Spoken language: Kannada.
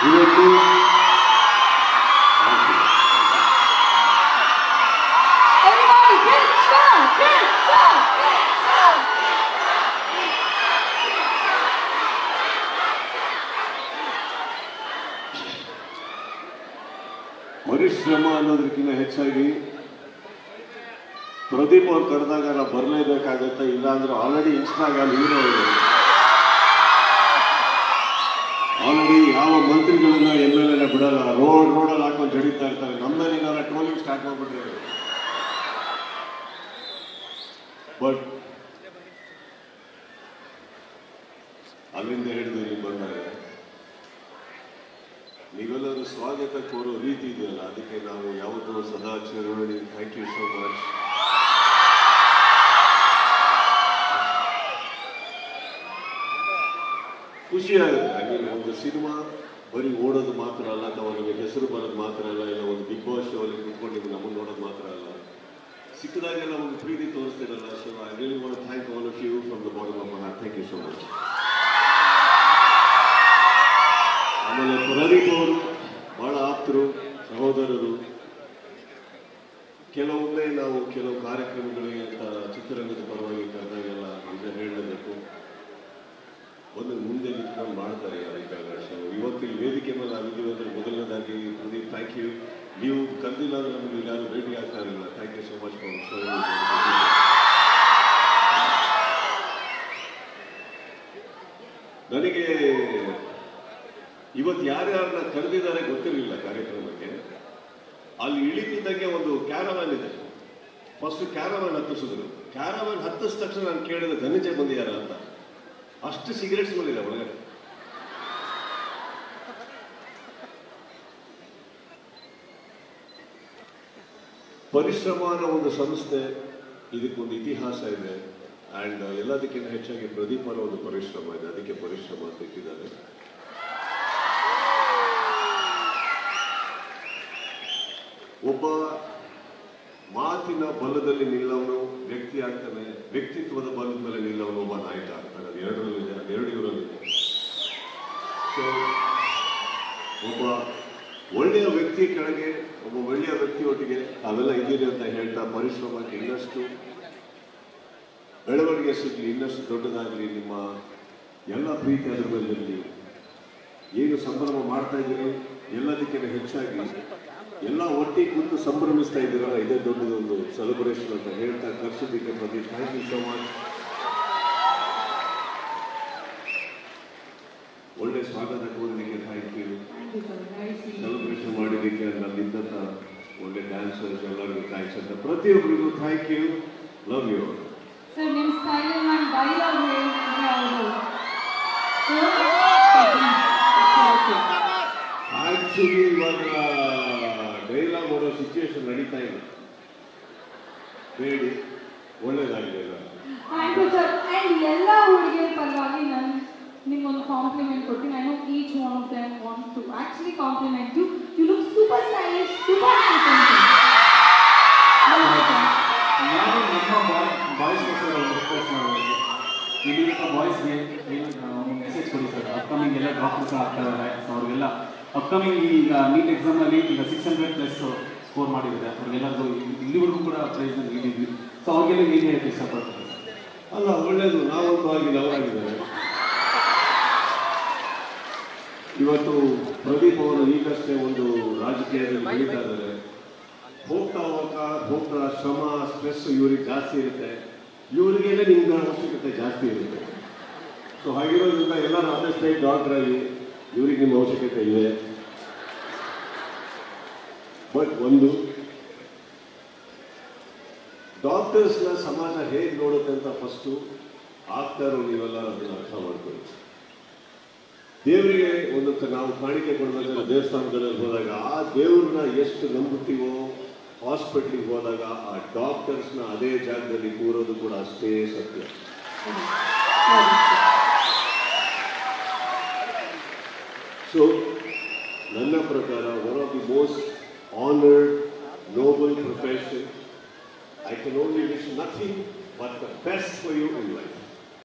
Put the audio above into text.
ಇವತ್ತು ಪರಿಶ್ರಮ ಅನ್ನೋದಕ್ಕಿಂತ ಹೆಚ್ಚಾಗಿ ಪ್ರದೀಪ್ ಅವ್ರು ಕರೆದಾಗ ನಾವು ಬರಲೇಬೇಕಾಗತ್ತೆ, ಇಲ್ಲಾಂದ್ರೆ ಆಲ್ರೆಡಿ ಇನ್ಸ್ಟಾಗ್ರಾಮ್ ಹೀರೋ ಆಲ್ರೆಡಿ ಯಾವ ಮಂತ್ರಿಗಳನ್ನ MLA ಬಿಡಲ್ಲ, ರೋಡಲ್ಲಿ ಹಾಕೊಂಡು ಜಡಿತಾ ಇರ್ತಾರೆ. ನಮ್ಮಲ್ಲಿ ಏನಾರ ಟ್ರೋಲಿಂಗ್ ಸ್ಟಾರ್ಟ್ ಮಾಡ್ಬಿಟ್ರೆ ಬಟ್ ಅಲ್ಲಿಂದ ಹಿಡಿದು ಇಲ್ಲಿ ಬಂದಾಗ ನೀವೆಲ್ಲರೂ ಸ್ವಾಗತ ಕೋರೋ ರೀತಿ ಇದೆಯಲ್ಲ, ಅದಕ್ಕೆ ನಾವು ಯಾವತ್ತೂ ಸದಾ ಚಿರಋಣಿ. Thank you so much. ಖುಷಿ ಆಗುತ್ತೆ. ಹಾಗೆ ಒಂದು ಸಿನಿಮಾ ಬರೀ ಓಡೋದು ಮಾತ್ರ ಅಲ್ಲ, ಅಥವಾ ನಮಗೆ ಹೆಸರು ಬರೋದು ಮಾತ್ರ ಅಲ್ಲ, ಇಲ್ಲ ಒಂದು ಬಿಗ್ ಬಾಸ್ ಶೋ ಅಲ್ಲಿ ಕುತ್ಕೊಂಡು ನಮ್ಮನ್ನು ನೋಡೋದು ಮಾತ್ರ ಅಲ್ಲ, ಸಿಕ್ಕದಾಗೆಲ್ಲ ಒಂದು ಪ್ರೀತಿ ತೋರಿಸ್ತಿರಲ್ಲ. So I really want to thank all of you from the bottom of my heart. Thank you so much. ಆಮೇಲೆ ಪ್ರದೀಪ್ ಅವರು ಬಹಳ ಆಪ್ತರು, ಸಹೋದರರು. ಕೆಲವೊಮ್ಮೆ ನಾವು ಕೆಲವು ಕಾರ್ಯಕ್ರಮಗಳಿಗೆ ಅಂತ ಚಿತ್ರರಂಗದ ಪರವಾಗಿ ಕರೆದಾಗೆಲ್ಲ ನಿಜ ಹೇಳಬೇಕು, ಒಂದು ಮುಂದೆ ನಿಂತ್ಕೊಂಡು ಮಾಡ್ತಾರೆ ಅದಕ್ಕಾಗ. ಸೊ ಇವತ್ತು ಈ ವೇದಿಕೆ ಮೇಲೆ ನಾವಿದ್ದೀವಿ ಅಂದರೆ ಮೊದಲನೇದಾಗಿ ಪ್ರದೀಪ್ ಥ್ಯಾಂಕ್ ಯು. ನೀವು ಕರೆದಿಲ್ಲ ಅಂದರೆ ನಮಗೆ ಯಾರು ಭೇಟಿ ಆಗ್ತಾ ಇರಲಿಲ್ಲ. Thank you so much for show. ನನಗೆ ಇವತ್ತು ಯಾರ್ಯಾರನ್ನ ಕರೆದಿದ್ದಾರೆ ಗೊತ್ತಿರಲಿಲ್ಲ ಕಾರ್ಯಕ್ರಮಕ್ಕೆ. ಅಲ್ಲಿ ಇಳಿತಿದ್ದಕ್ಕೆ ಒಂದು ಕ್ಯಾರವಾನ್ ಇದೆ, ಫಸ್ಟ್ ಕ್ಯಾರವಾನ್ ಹತ್ತಿಸಿದ್ರು. ಕ್ಯಾರವಾನ್ ಹತ್ತಿಸಿದ ತಕ್ಷಣ ನಾನು ಕೇಳಿದ ಧನಂಜಯ ಬಂದಿದ್ದಾರ ಅಂತ. ಅಷ್ಟು ಸಿಗರೇಟ್ಸ್ ಬಂದಿಲ್ಲ ಒಳಗಡೆ. ಪರಿಶ್ರಮ ಅನ್ನೋ ಒಂದು ಸಂಸ್ಥೆ, ಇದಕ್ಕೊಂದು ಇತಿಹಾಸ ಇದೆ. ಆ್ಯಂಡ್ ಎಲ್ಲದಕ್ಕಿಂತ ಹೆಚ್ಚಾಗಿ ಪ್ರದೀಪ್ ಅನ್ನೋ ಒಂದು ಪರಿಶ್ರಮ ಇದೆ, ಅದಕ್ಕೆ ಪರಿಶ್ರಮ ಅಂತ ಇಟ್ಟಿದ್ದಾರೆ. ಒಬ್ಬ ಮಾತಿನ ಬಲದಲ್ಲಿ ನಿಲ್ಲವನು ವ್ಯಕ್ತಿ ಆಗ್ತಾನೆ, ವ್ಯಕ್ತಿತ್ವದ ಬಲದ ಮೇಲೆ ನಿಲ್ಲವನು ಒಬ್ಬ ನಾಯಕ ಆಗ್ತಾನೆ. ಅದು ಎರಡರಲ್ಲಿದೆ, ಅದೆರಡು ಇವರಲ್ಲಿದೆ. ಸೊ ಒಬ್ಬ ಒಳ್ಳೆಯ ವ್ಯಕ್ತಿ ಕೆಳಗೆ ಒಬ್ಬ ಒಳ್ಳೆಯ ವ್ಯಕ್ತಿಯೊಟ್ಟಿಗೆ ಅವೆಲ್ಲ ಇದ್ದೀರಿ ಅಂತ ಹೇಳ್ತಾ, ಪರಿಶ್ರಮಕ್ಕೆ ಇನ್ನಷ್ಟು ಬೆಳವಣಿಗೆ ಸಿಗಲಿ, ಇನ್ನಷ್ಟು ದೊಡ್ಡದಾಗಲಿ, ನಿಮ್ಮ ಎಲ್ಲ ಪ್ರೀತಿ ಅದ್ರ ಮೇಲೆ ಇರಲಿ. ಏನು ಸಂಭ್ರಮ ಮಾಡ್ತಾ ಇದ್ದೀರಿ, ಎಲ್ಲದಕ್ಕಿಂತ ಹೆಚ್ಚಾಗಿ ಎಲ್ಲ ಒಟ್ಟಿಗೆ ಕೂತು ಸಂಭ್ರಮಿಸ್ತಾ ಇದ್ದೀರಲ್ಲ, ಇದೇ ದೊಡ್ಡದೊಂದು ಸೆಲೆಬ್ರೇಷನ್ ಅಂತ ಹೇಳ್ತಾ ಕರ್ಸಿದ್ದಕ್ಕೆ Pradeep thank you so much. ಒಳ್ಳೆ ಸ್ವಾಗತ ಕೋರಿದ್ದಕ್ಕೆ ಥ್ಯಾಂಕ್ ಯು. ಸೆಲೆಬ್ರೇಷನ್ ಮಾಡಿದ್ದಕ್ಕೆ ನಲ್ಲಿದ್ದಂಥ ಒಳ್ಳೆ ಡ್ಯಾನ್ಸರ್ಸ್ ಎಲ್ಲರಿಗೂ ಥ್ಯಾಂಕ್ಸ್ ಅಂತ ಪ್ರತಿಯೊಬ್ಬರಿಗೂ thank you. Love you. Sir ನಿಮ್ಮ ಸ್ಟೈಲ್ ನಾನು ಡೈಲಾಗ್ ಆಕ್ಚುಲಿ ಇವಾಗ ಡೈಲಾಗ್ ಓಡೋ ಸಿಚುವೇಶನ್ ನಡೀತಾ ಇದೆ. ಬೇಡಿ, ಒಳ್ಳೇದಾಗಿದೆ. Thank you sir. ಆ್ಯಂಡ್ ಎಲ್ಲ ಹುಡುಗಿಯರ ಪರವಾಗಿ ನಾನು ನಿಮ್ಗೊಂದು ಕಾಂಪ್ಲಿಮೆಂಟ್ ಕೊಡ್ತೀನಿ. I know each one of them want to actually compliment you. You look super stylish, super handsome. ನಾನು ನಮ್ಮ ಬಾಯ್ಸ್ ರಿಕ್ವೆಸ್ಟ್ ಮಾಡೋದು, ಇಲ್ಲಿಂದ ಬಾಯ್ಸ್ಗೆ ಒಂದು ಮೆಸೇಜ್ ಕೊಡಿ ಸರ್. ಅಪ್ಕಮಿಂಗ್ ಎಲ್ಲ ಡಾಕ್ಟರ್ಸ್ ಆಗ್ತಾ ಇದ್ದಾರೆ, ಅವ್ರಿಗೆಲ್ಲ ಅಪ್ಕಮಿಂಗ್ ಈಗ ನೀಟ್ ಎಕ್ಸಾಮ್ನಲ್ಲಿ ಈಗ 600+ ಸ್ಕೋರ್ ಮಾಡಿದ್ದಾರೆ. ಅವ್ರಿಗೆಲ್ಲರಿಗೂ ಇಲ್ಲಿವರೆಗೂ ಕೂಡ ಪ್ರೈಸ್ನ ನೀಡಿದ್ವಿ. ಸೊ ಅವ್ರಿಗೆಲ್ಲ ಏನು ಹೇಳಕ್ಕೆ ಇಷ್ಟಪಡ್ತಾರೆ? ಅಲ್ಲ, ಒಳ್ಳೇದು. ನಾವಂತೂ ಆಗಿದೆ, ಅವರಾಗಿದ್ದಾರೆ. ಇವತ್ತು ಪ್ರದೀಪ್ ಅವರು ಈಗಷ್ಟೇ ಒಂದು ರಾಜಕೀಯದಲ್ಲಿ ಬೆಳೀತಾ ಇದ್ದಾರೆ. ಹೋಗ್ತಾ ಶ್ರಮ, ಸ್ಟ್ರೆಸ್ ಇವ್ರಿಗೆ ಜಾಸ್ತಿ ಇರುತ್ತೆ, ಇವ್ರಿಗೇನೆ ನಿಮ್ಗೆ ಅವಶ್ಯಕತೆ ಜಾಸ್ತಿ ಇರುತ್ತೆ. ಸೊ ಹಾಗಿರೋದ್ರಿಂದ ಎಲ್ಲರೂ ಆದಷ್ಟು ಡಾಕ್ಟರ್ ಆಗಿ ಇವ್ರಿಗೆ ನಿಮ್ಮ ಅವಶ್ಯಕತೆ ಇದೆ. ಬಟ್ ಒಂದು ಡಾಕ್ಟರ್ಸ್ನ ಸಮಾಜ ಹೇಗೆ ನೋಡುತ್ತೆ ಅಂತ ಫಸ್ಟು ಆಗ್ತಾರೋ ನೀವೆಲ್ಲ ಅದನ್ನು ಅರ್ಥ ಮಾಡ್ಕೊಳ್ಳಿ. ದೇವರಿಗೆ ಒಂದಕ್ಕೆ ನಾವು ಕಾಣಿಕೆ ಕೊಡಬೇಕಾದ್ರೆ ದೇವಸ್ಥಾನಗಳಲ್ಲಿ ಹೋದಾಗ ಆ ದೇವ್ರನ್ನ ಎಷ್ಟು ನಂಬುತ್ತೀವೋ, ಹಾಸ್ಪಿಟ್ಲಿಗೆ ಹೋದಾಗ ಆ ಡಾಕ್ಟರ್ಸ್ನ ಅದೇ ಜಾಗದಲ್ಲಿ ಕೂರೋದು ಕೂಡ ಅಷ್ಟೇ ಸತ್ಯ. ಸೊ ನನ್ನ ಪ್ರಕಾರ one of the most honoured noble profession. I can only wish nothing but the best for you in life.